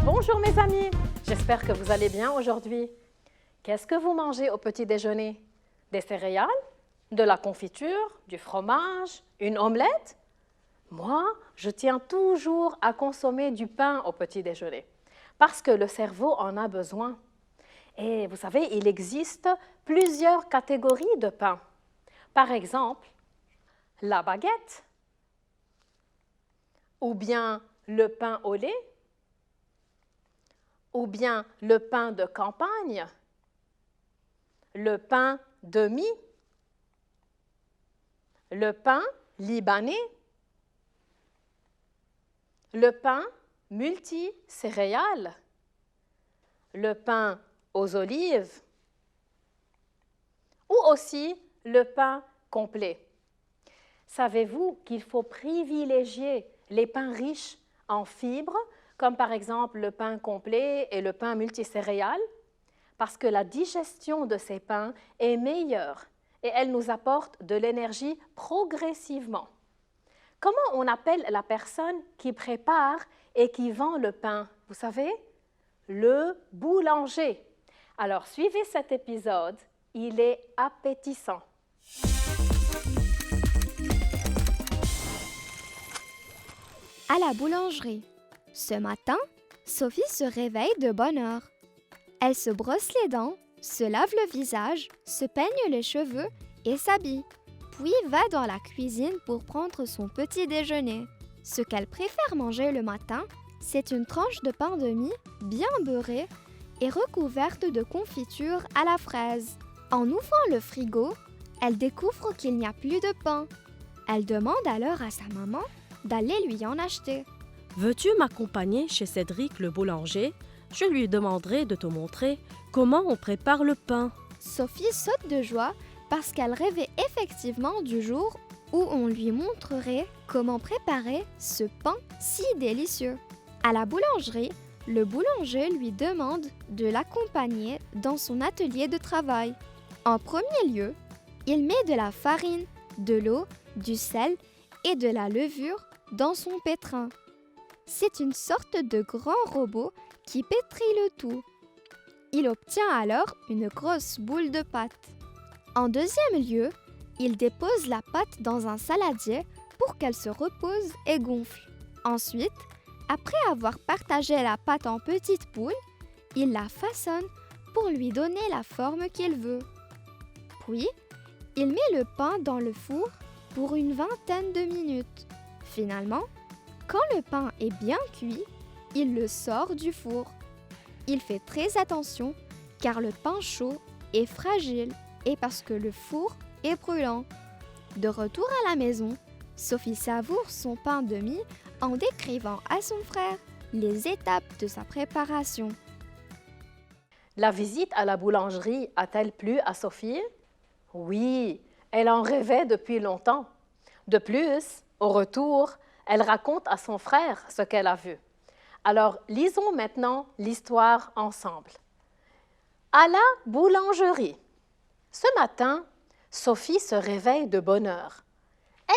Bonjour mes amis, j'espère que vous allez bien aujourd'hui. Qu'est-ce que vous mangez au petit déjeuner? Des céréales, de la confiture, du fromage, une omelette? Moi, je tiens toujours à consommer du pain au petit déjeuner parce que le cerveau en a besoin. Et vous savez, il existe plusieurs catégories de pain. Par exemple, la baguette, ou bien le pain au lait, ou bien le pain de campagne, le pain de mie, le pain libanais, le pain multicéréales, le pain aux olives ou aussi le pain complet. Savez-vous qu'il faut privilégier les pains riches en fibres, comme par exemple le pain complet et le pain multicéréales, parce que la digestion de ces pains est meilleure et elle nous apporte de l'énergie progressivement. Comment on appelle la personne qui prépare et qui vend le pain? Vous savez? Le boulanger. Alors, suivez cet épisode, il est appétissant. À la boulangerie. Ce matin, Sophie se réveille de bonne heure. Elle se brosse les dents, se lave le visage, se peigne les cheveux et s'habille, puis va dans la cuisine pour prendre son petit déjeuner. Ce qu'elle préfère manger le matin, c'est une tranche de pain de mie bien beurrée et recouverte de confiture à la fraise. En ouvrant le frigo, elle découvre qu'il n'y a plus de pain. Elle demande alors à sa maman d'aller lui en acheter. Veux-tu m'accompagner chez Cédric le boulanger? Je lui demanderai de te montrer comment on prépare le pain. Sophie saute de joie parce qu'elle rêvait effectivement du jour où on lui montrerait comment préparer ce pain si délicieux. À la boulangerie, le boulanger lui demande de l'accompagner dans son atelier de travail. En premier lieu, il met de la farine, de l'eau, du sel et de la levure dans son pétrin. C'est une sorte de grand robot qui pétrit le tout. Il obtient alors une grosse boule de pâte. En deuxième lieu, il dépose la pâte dans un saladier pour qu'elle se repose et gonfle. Ensuite, après avoir partagé la pâte en petites boules, il la façonne pour lui donner la forme qu'il veut. Puis, il met le pain dans le four pour une vingtaine de minutes. Finalement, quand le pain est bien cuit, il le sort du four. Il fait très attention car le pain chaud est fragile et parce que le four est brûlant. De retour à la maison, Sophie savoure son pain de mie en décrivant à son frère les étapes de sa préparation. La visite à la boulangerie a-t-elle plu à Sophie? Oui, elle en rêvait depuis longtemps. De plus, au retour, elle raconte à son frère ce qu'elle a vu. Alors, lisons maintenant l'histoire ensemble. À la boulangerie. Ce matin, Sophie se réveille de bonne heure.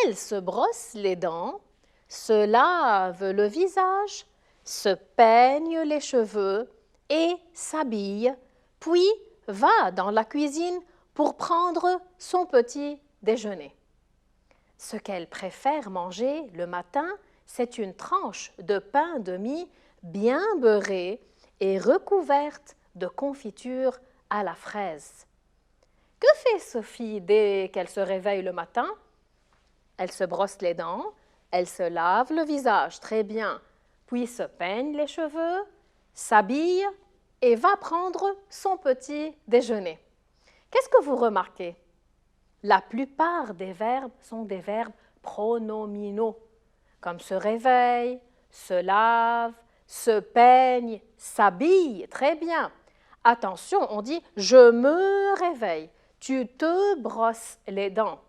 Elle se brosse les dents, se lave le visage, se peigne les cheveux et s'habille, puis va dans la cuisine pour prendre son petit déjeuner. Ce qu'elle préfère manger le matin, c'est une tranche de pain de mie bien beurrée et recouverte de confiture à la fraise. Que fait Sophie dès qu'elle se réveille le matin? Elle se brosse les dents, elle se lave le visage très bien, puis se peigne les cheveux, s'habille et va prendre son petit déjeuner. Qu'est-ce que vous remarquez? La plupart des verbes sont des verbes pronominaux, comme se réveille, se lave, se peigne, s'habille. Très bien. Attention, on dit « je me réveille », tu te brosses les dents,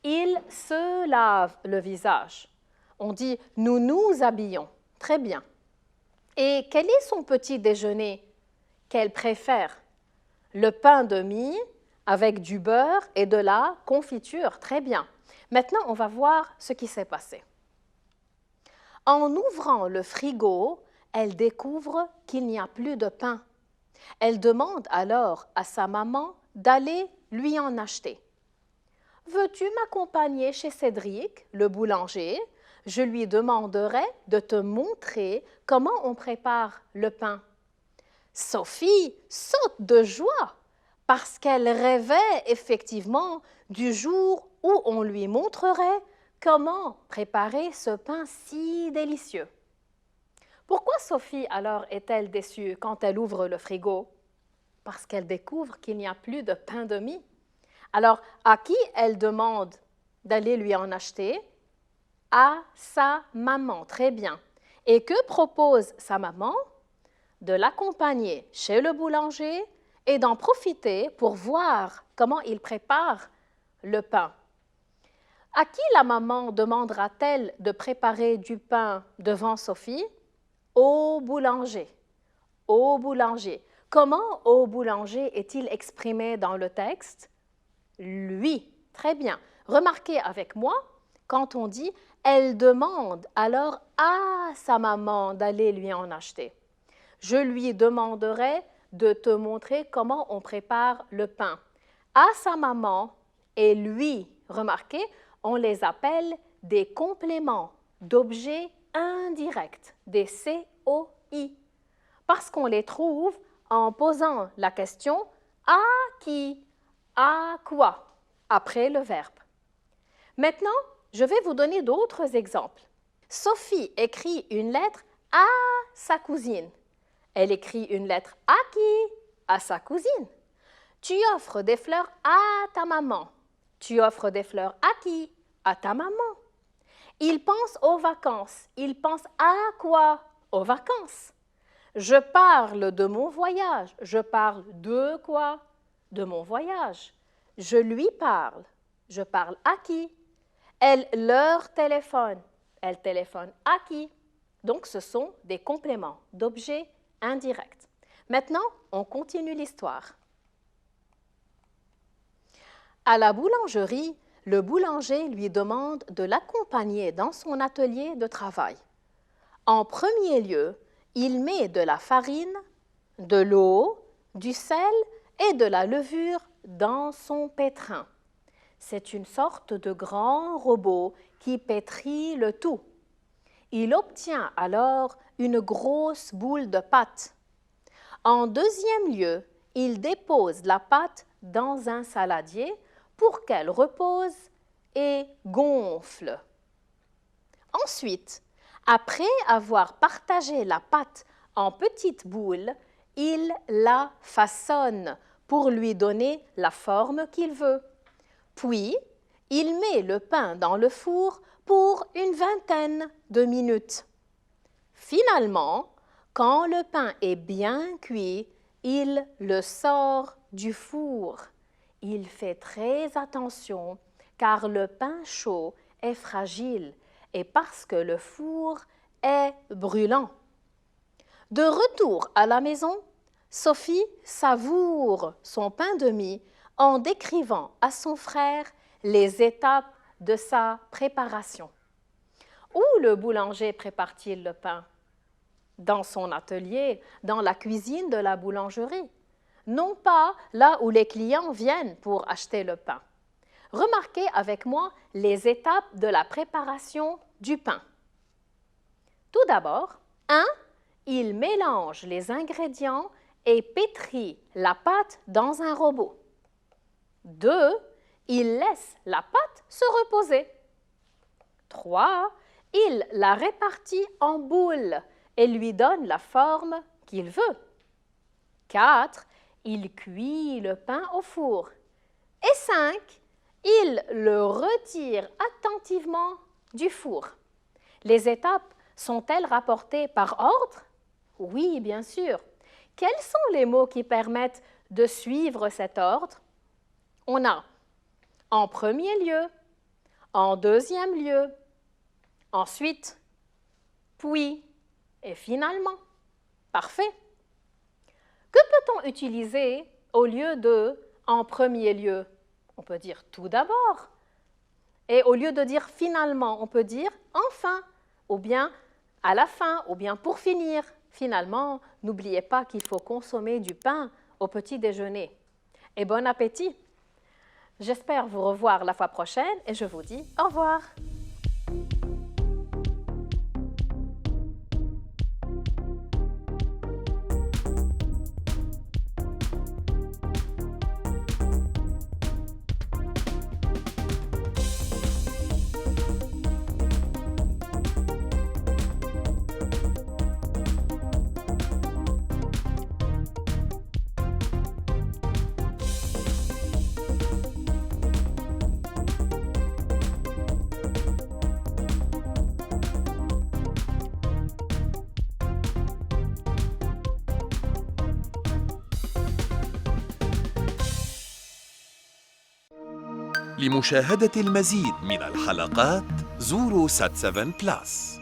il se lave le visage. On dit « nous nous habillons ». Très bien. Et quel est son petit déjeuner qu'elle préfère? Le pain de mie avec du beurre et de la confiture. Très bien. Maintenant, on va voir ce qui s'est passé. En ouvrant le frigo, elle découvre qu'il n'y a plus de pain. Elle demande alors à sa maman d'aller lui en acheter. « Veux-tu m'accompagner chez Cédric, le boulanger? Je lui demanderai de te montrer comment on prépare le pain. » Sophie saute de joie parce qu'elle rêvait effectivement du jour où on lui montrerait comment préparer ce pain si délicieux. Pourquoi Sophie alors est-elle déçue quand elle ouvre le frigo? Parce qu'elle découvre qu'il n'y a plus de pain de mie. Alors, à qui elle demande d'aller lui en acheter? À sa maman, très bien. Et que propose sa maman? De l'accompagner chez le boulanger et d'en profiter pour voir comment il prépare le pain. À qui la maman demandera-t-elle de préparer du pain devant Sophie? Au boulanger. Au boulanger. Comment au boulanger est-il exprimé dans le texte? Lui. Très bien. Remarquez avec moi, quand on dit « elle demande alors à sa maman d'aller lui en acheter ». Je lui demanderai de te montrer comment on prépare le pain. À sa maman et lui, remarquez, on les appelle des compléments d'objets indirects, des COI, parce qu'on les trouve en posant la question « à qui ?» À quoi? Après le verbe. Maintenant, je vais vous donner d'autres exemples. Sophie écrit une lettre à sa cousine. Elle écrit une lettre à qui? À sa cousine. Tu offres des fleurs à ta maman. Tu offres des fleurs à qui? À ta maman. Il pense aux vacances. Il pense à quoi? Aux vacances. Je parle de mon voyage. Je parle de quoi? De mon voyage. Je lui parle. Je parle à qui? Elle leur téléphone. Elle téléphone à qui? Donc, ce sont des compléments d'objets indirects. Maintenant, on continue l'histoire. À la boulangerie, le boulanger lui demande de l'accompagner dans son atelier de travail. En premier lieu, il met de la farine, de l'eau, du sel et de la levure dans son pétrin. C'est une sorte de grand robot qui pétrit le tout. Il obtient alors une grosse boule de pâte. En deuxième lieu, il dépose la pâte dans un saladier pour qu'elle repose et gonfle. Ensuite, après avoir partagé la pâte en petites boules, il la façonne pour lui donner la forme qu'il veut. Puis, il met le pain dans le four pour une vingtaine de minutes. Finalement, quand le pain est bien cuit, il le sort du four. Il fait très attention car le pain chaud est fragile et parce que le four est brûlant. De retour à la maison, Sophie savoure son pain de mie en décrivant à son frère les étapes de sa préparation. Où le boulanger prépare-t-il le pain? Dans son atelier, dans la cuisine de la boulangerie. Non pas là où les clients viennent pour acheter le pain. Remarquez avec moi les étapes de la préparation du pain. Tout d'abord, 1. Il mélange les ingrédients et pétrit la pâte dans un robot. 2. Il laisse la pâte se reposer. 3. Il la répartit en boules et lui donne la forme qu'il veut. 4. Il cuit le pain au four. Et 5. Il le retire attentivement du four. Les étapes sont-elles rapportées par ordre? Oui, bien sûr. Quels sont les mots qui permettent de suivre cet ordre? On a en premier lieu, en deuxième lieu, ensuite, puis et finalement. Parfait. Que peut-on utiliser au lieu de en premier lieu? On peut dire tout d'abord. Et au lieu de dire finalement, on peut dire enfin, ou bien à la fin, ou bien pour finir, Finalement, n'oubliez pas qu'il faut consommer du pain au petit déjeuner. Et bon appétit! J'espère vous revoir la fois prochaine et je vous dis au revoir! لمشاهدة المزيد من الحلقات زوروا سات 7 بلاس.